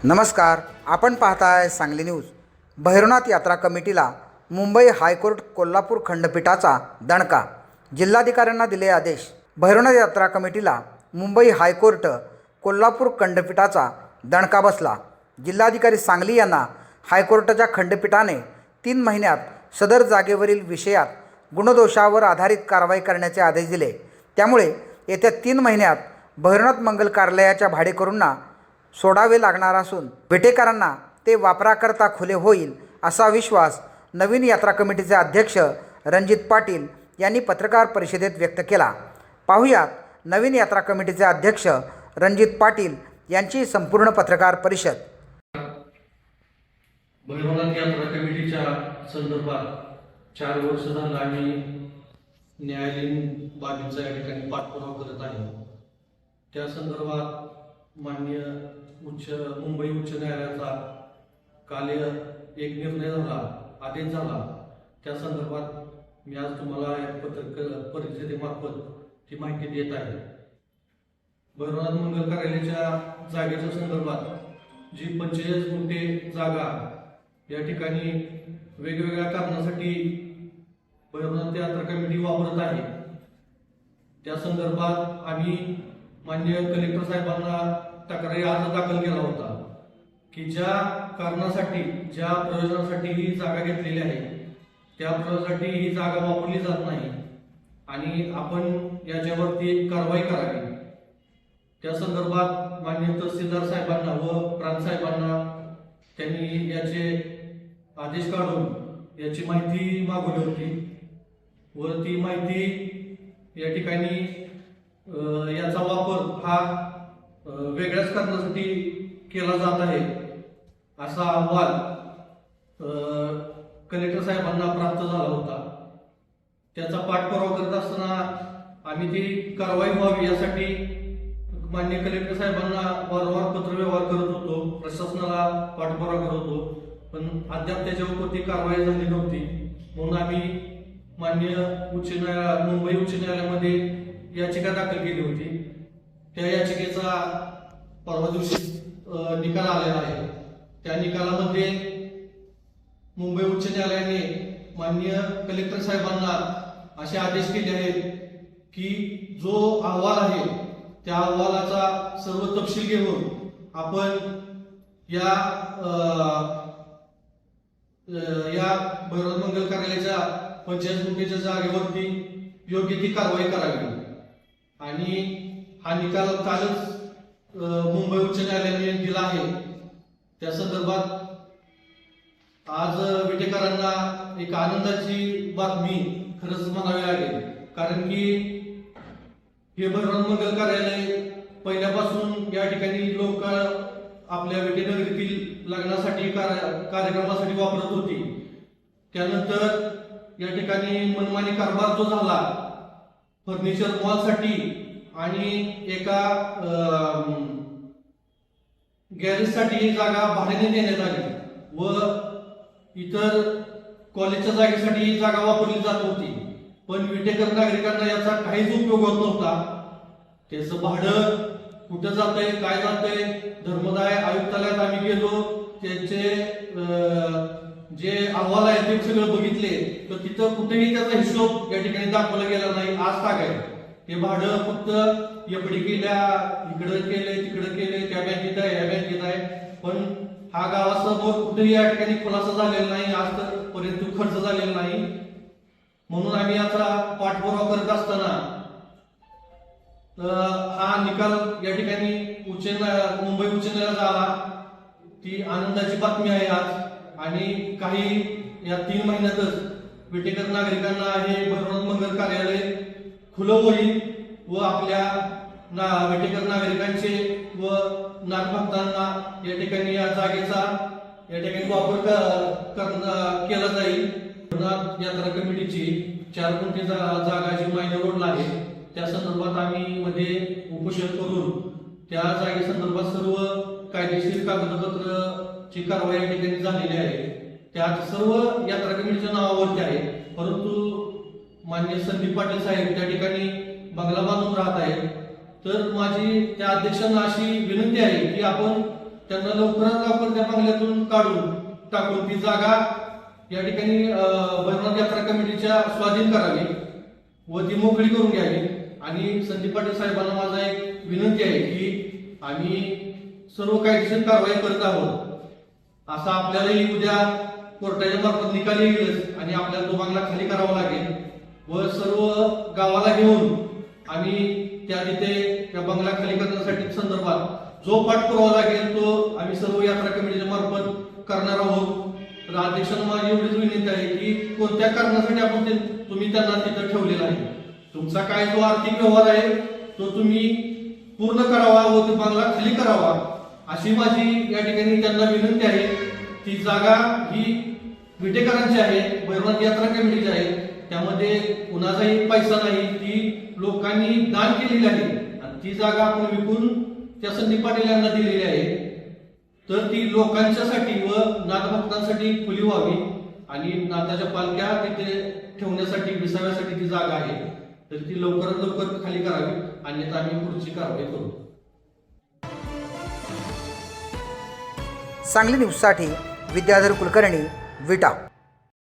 नमस्कार, आपण पाहताय सांगली न्यूज। भैरवनाथ यात्रा कमिटीला मुंबई हायकोर्ट कोल्हापूर खंडपीठाचा दणका। जिल्हाधिकाऱ्यांना दिले आदेश। भैरवनाथ यात्रा कमिटीला मुंबई हायकोर्ट कोल्हापूर खंडपीठाचा दणका बसला। जिल्हाधिकारी सांगली यांना हायकोर्टाच्या खंडपीठाने 3 महिन्यात सदर जागेवरील विषयात गुणदोषावर आधारित कारवाई करण्याचे आदेश दिले। त्यामुळे येत्या 3 महिन्यात भैरवनाथ मंगल कार्यालयाच्या भाडेकरूंना सोडावे लागणार असून विटेकरांना ते वापराकरता खुले होईल असा विश्वास नवीन यात्रा कमिटीचे अध्यक्ष रणजित पाटील यांनी पत्रकार परिषदेत व्यक्त केला। पाहुयात नवीन यात्रा कमिटीचे अध्यक्ष रणजित पाटील यांची संपूर्ण पत्रकार परिषद। भैरवनाथ यात्रा कमिटीच्या संदर्भात 4 वर्ष झालं आम्ही न्यायालयीन बाबींचा या ठिकाणी पाठपुरावा करत आहे। त्या संदर्भात माननीय मुंबई उच्च न्यायालयाचा काल एक निर्णय झाला, आदेश झाला। त्या संदर्भात मी आज तुम्हाला या पत्रकार परिषदेमार्फत ती माहिती देत आहे। भैरवनाथ मंगल कार्यालयाच्या जागेच्या संदर्भात जी 45 गुंठे जागा या ठिकाणी वेगवेगळ्या कारणासाठी भैरवनाथ यात्रा कमिटी वापरत आहे, त्या संदर्भात आम्ही माननीय कलेक्टर साहेबांना तक्रारी अर्ज दाखल केला होता की ज्या कारणासाठी ज्या प्रयोजनासाठी ही जागा घेतलेली आहे त्या प्रयोजनासाठी ही जागा वापरली जात नाही आणि आपण याच्यावरती कारवाई करावी। त्या संदर्भात माननीय तहसीलदार साहेबांना व प्रांत साहेबांना त्यांनी याचे आदेश काढून याची माहिती मागवली होती व ती माहिती या ठिकाणी याचा वापर हा वेगळ्याच कारणासाठी केला जात आहे असा अहवाल कलेक्टर साहेबांना प्राप्त झाला होता। त्याचा पाठपुरावा करत असताना आम्ही ती कारवाई व्हावी यासाठी माननीय कलेक्टर साहेबांना वारंवार पत्रव्यवहार करत होतो, प्रशासनाला पाठपुरावा करत होतो, पण अद्याप त्याच्यावर ती कारवाई झाली नव्हती। म्हणून आम्ही माननीय मुंबई उच्च न्यायालयामध्ये याचिका दाखल केली होती। त्या याचिकेचा परवा दिवशी निकाल आलेला आहे। त्या निकालामध्ये मुंबई उच्च न्यायालयाने माननीय कलेक्टर साहेबांना असे आदेश केले आहेत की जो अहवाल आहे त्या अहवालाचा सर्व तपशील घेऊन आपण या भैरवनाथ मंगल कार्यालयाच्या 45 गुंठेच्या जागेवरती योग्य ती कारवाई करावी आणि हा निकाल कालच मुंबई उच्च न्यायालयाने दिला आहे। त्या संदर्भात आज विटेकरांना एक आनंदाची बातमी खरंच म्हणावी लागेल, कारण की हे भैरवनाथ मंगल कार्यालय पहिल्यापासून या ठिकाणी लोक आपल्या विटेनगरीतील लग्नासाठी कार्यक्रमासाठी वापरत होती। त्यानंतर या ठिकाणी मनमानी कारभार जो झाला फर्निचर मॉलसाठी आणि एका गॅरेजसाठी ही जागा भाड्याने देण्यात आली व इतर कॉलेजच्या जागेसाठी ही जागा वापरली जात होती, पण विटेकर नागरिकांना याचा काहीच उपयोग होत नव्हता। त्याचं भाडं कुठं जातंय काय जातंय, धर्मदाय आयुक्तालयात आम्ही गेलो, त्यांचे जे अहवाल आहे ते सगळं बघितले तर तिथं कुठेही त्याचा हिशोब या ठिकाणी दाखवला गेला नाही। आज ताग आहे ते भाडं फक्त एफडी केल्या, इकडं केले तिकडं केले, त्या बँकेत आहे या बँकेत आहे, पण हा गावासमोर कुठेही या ठिकाणी खुलासा झालेला नाही, आज तर पर्यंत खर्च झालेला नाही। म्हणून आम्ही याचा पाठपुरावा करत असताना हा निकाल या ठिकाणी मुंबई उच्च न्यायालयात आला। ती आनंदाची बातमी आहे आज आणि काही या 3 महिन्यातच विटेकर नागरिकांना हे भैरवनाथ मंगल कार्यालय खुलं होईल व आपल्या विटेकर नागरिकांचे व नागभक्तांना या ठिकाणी या जागेचा या ठिकाणी वापर केला जाईल। भैरवनाथ यात्रा कमिटीची 4 गुंठे जागा जी मायनर रोडला आहे त्या संदर्भात आम्ही मध्ये उपोषण करून त्या जागेसंदर्भात सर्व कायदेशीर कागदपत्राची कारवाई या ठिकाणी झालेली आहे। त्यात सर्व यात्रा कमिटीच्या नावावरती आहे, परंतु माननीय संदीप पाटील साहेब त्या ठिकाणी बंगला बांधून राहत आहेत। तर माझी त्या अध्यक्षांना अशी विनंती आहे की आपण त्यांना लवकरात लवकर त्या बंगल्यातून काढून टाकून ती जागा या ठिकाणी भैरवनाथ यात्रा कमिटीच्या स्वाधीन करावी व ती मोकळी करून घ्यावी. आणि संदीप पाटील साहेबांना माझा एक विनंती आहे की आम्ही सर्व कायदेशीर कारवाई करत आहोत. असा आपल्यालाही उद्या कोर्टाच्या मार्फत निकाल येईलच आणि आपल्याला तो बंगला खाली करावा लागेल व सर्व गावाला घेऊन आम्ही तिथे त्या बंगला खाली करण्यासाठी संदर्भात जो पाठपुरावा लागेल तो आम्ही सर्व यात्रा कमिटीच्या मार्फत करणार आहोत. तर अध्यक्षांना माझी एवढीच विनंती आहे की कोणत्या कारणासाठी आपण तुम्ही त्यांना तिथं ठेवलेला आहे, तुमचा काय जो आर्थिक व्यवहार आहे तो तुम्ही पूर्ण करावा व तो बंगला खाली करावा अशी माझी या ठिकाणी त्यांना विनंती आहे. ती जागा ही विटेकरांची आहे, भैरवनाथ यात्रा कमिटीची आहे, त्यामध्ये कुणाचाही पैसा नाही, ती लोकांनी दान केलेली आहे आणि ती जागा आपण विकून त्या संदीप पाटील यांना दिलेली आहे. तर ती लोकांच्यासाठी व नाथभक्तांसाठी खुली व्हावी आणि नाथाच्या पालख्या तिथे ठेवण्यासाठी विसाव्यासाठी ती जागा आहे, तर ती लवकरात लवकर खाली करावी अन्यथा आम्ही पुढची कारवाई करू. सांगली न्यूजसाठी विद्याधर कुलकर्णी, विटा.